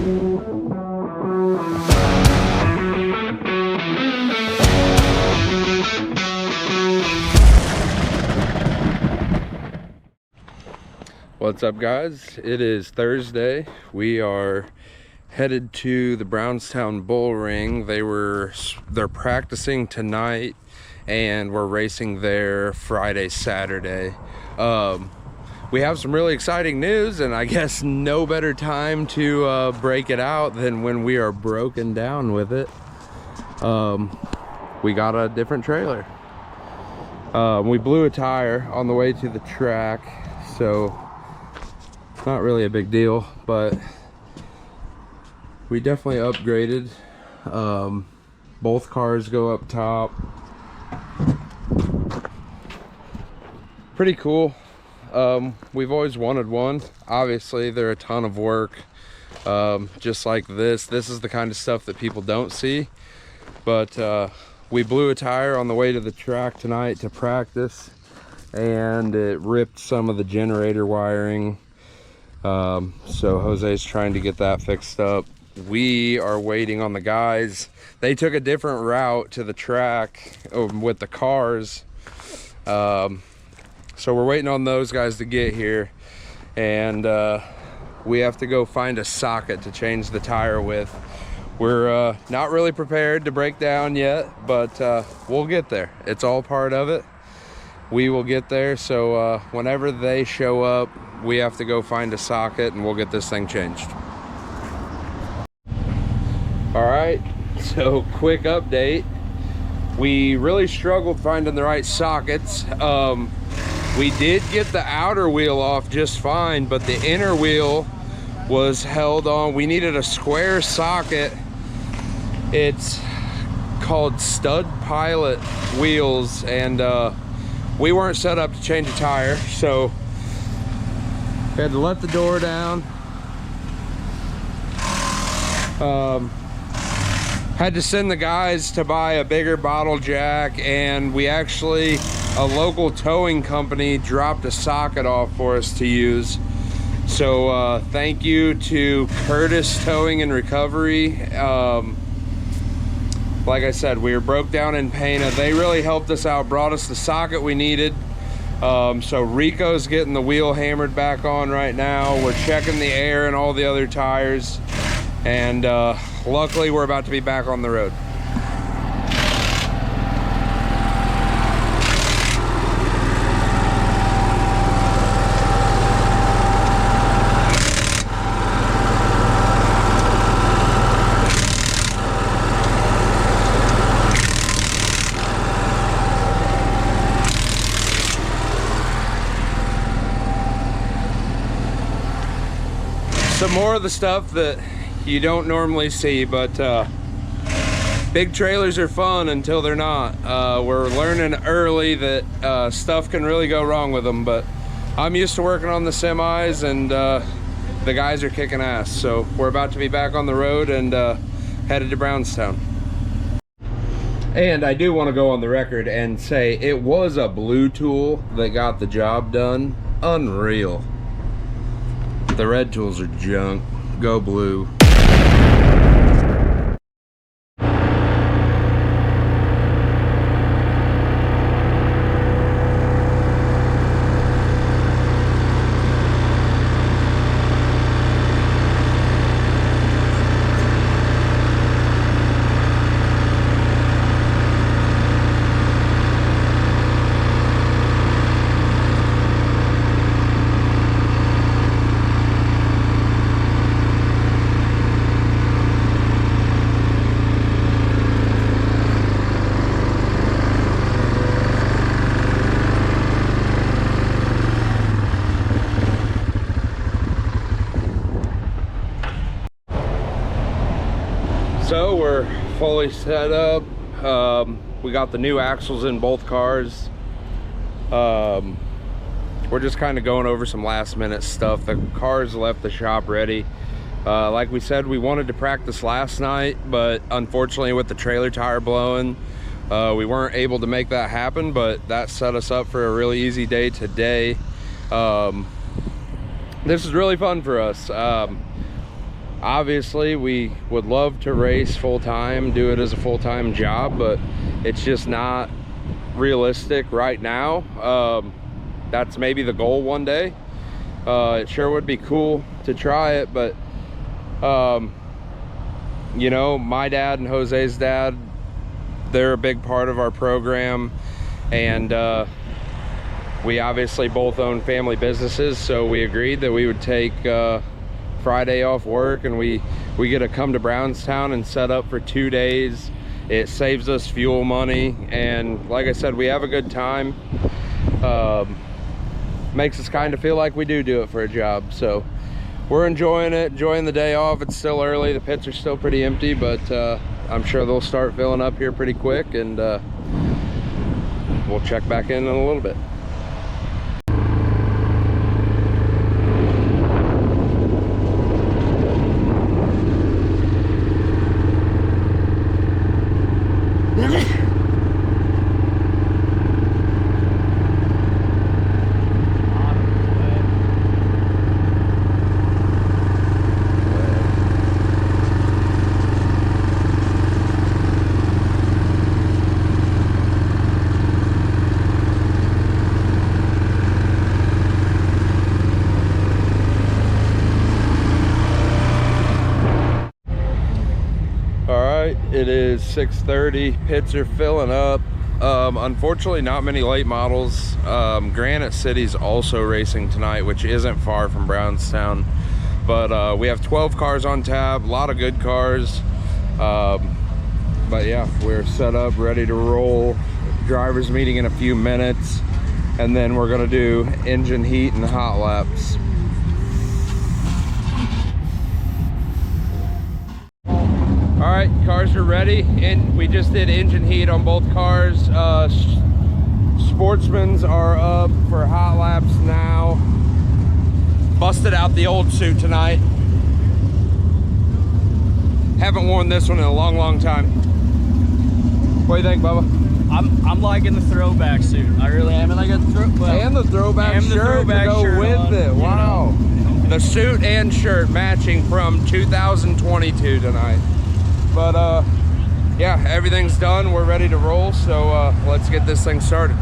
What's up, guys? It is Thursday. We are headed to the Brownstown Bullring. They're practicing tonight and we're racing there Friday, Saturday. We have some really exciting news, and I guess no better time to break it out than when we are broken down with it. We got a different trailer. We blew a tire on the way to the track, so not really a big deal, but we definitely upgraded. Both cars go up top. Pretty cool. We've always wanted one. Obviously they're a ton of work, just like this is the kind of stuff that people don't see. But we blew a tire on the way to the track tonight to practice, and it ripped some of the generator wiring. So Jose's trying to get that fixed up. We are waiting on the guys. They took a different route to the track with the cars. So we're waiting on those guys to get here, and we have to go find a socket to change the tire with. We're not really prepared to break down yet, but we'll get there. It's all part of it. We will get there. So whenever they show up, we have to go find a socket and we'll get this thing changed. All right, so quick update. We really struggled finding the right sockets. We did get the outer wheel off just fine, but the inner wheel was held on. We needed a square socket. It's called Stud Pilot wheels, and we weren't set up to change a tire, so we had to let the door down. Had to send the guys to buy a bigger bottle jack, and we actually, a local towing company dropped a socket off for us to use. So thank you to Curtis Towing and Recovery. Like I said, we were broke down in Pana. They really helped us out, brought us the socket we needed. So Rico's getting the wheel hammered back on right now. We're checking the air and all the other tires, and luckily we're about to be back on the road. Some more of the stuff that you don't normally see, but big trailers are fun until they're not. We're learning early that stuff can really go wrong with them, but I'm used to working on the semis, and the guys are kicking ass. So we're about to be back on the road and headed to Brownstown. And I do want to go on the record and say it was a blue tool that got the job done. Unreal. The red tools are junk. Go blue. So we're fully set up. We got the new axles in both cars. We're just kind of going over some last minute stuff. The cars left the shop ready. Like we said, we wanted to practice last night, but unfortunately with the trailer tire blowing, we weren't able to make that happen, but that set us up for a really easy day today. This is really fun for us. Obviously we would love to race full-time, do it as a full-time job, but it's just not realistic right now. That's maybe the goal one day. It sure would be cool to try it, but you know, my dad and Jose's dad, they're a big part of our program, and we obviously both own family businesses, so we agreed that we would take Friday off work, and we get to come to Brownstown and set up for 2 days. It saves us fuel money, and like I said, we have a good time. Makes us kind of feel like we do it for a job, so we're enjoying it, enjoying the day off. It's still early, the pits are still pretty empty, but I'm sure they'll start filling up here pretty quick, and we'll check back in a little bit. It is 6:30, pits are filling up. Unfortunately, not many late models. Granite City's also racing tonight, which isn't far from Brownstown, but we have 12 cars on tap, a lot of good cars. But yeah, we're set up, ready to roll. Drivers meeting in a few minutes, and then we're gonna do engine heat and hot laps. All right, cars are ready, and we just did engine heat on both cars. Sportsmans are up for hot laps now. Busted out the old suit tonight. Haven't worn this one in a long time. What do you think, Bubba? I'm liking the throwback suit. I really am, and I got the throwback shirt to go with it. Wow. The suit and shirt matching from 2022 tonight. But yeah, everything's done, we're ready to roll, so let's get this thing started.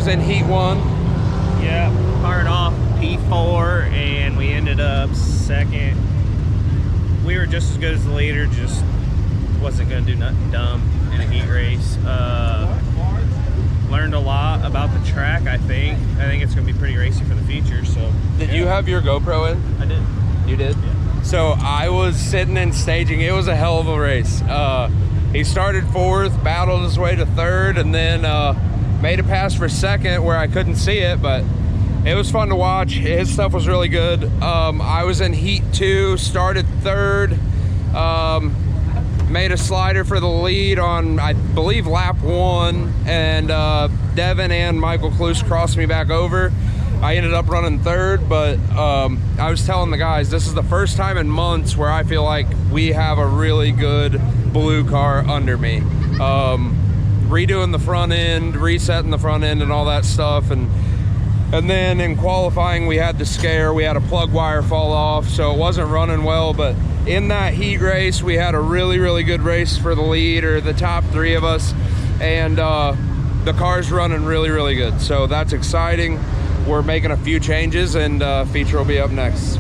was in heat 1. Yeah, fired off P4 and we ended up second. We were just as good as the leader, just wasn't gonna do nothing dumb in a heat race. Learned a lot about the track, I think. I think it's gonna be pretty racy for the future, so. Did you have your GoPro in? I did. You did? Yeah. So I was sitting in staging. It was a hell of a race. He started 4th, battled his way to 3rd, and then made a pass for 2nd where I couldn't see it, but it was fun to watch. His stuff was really good. I was in heat 2, started 3rd, made a slider for the lead on, I believe, lap 1, and Devin and Michael Kluse crossed me back over. I ended up running 3rd, but I was telling the guys, this is the first time in months where I feel like we have a really good blue car under me. Redoing the front end, resetting the front end and all that stuff, and then in qualifying we had the scare, we had a plug wire fall off, so it wasn't running well, but in that heat race we had a really good race for the lead, or the top 3 of us, and the car's running really good, so that's exciting. We're making a few changes, and feature will be up next.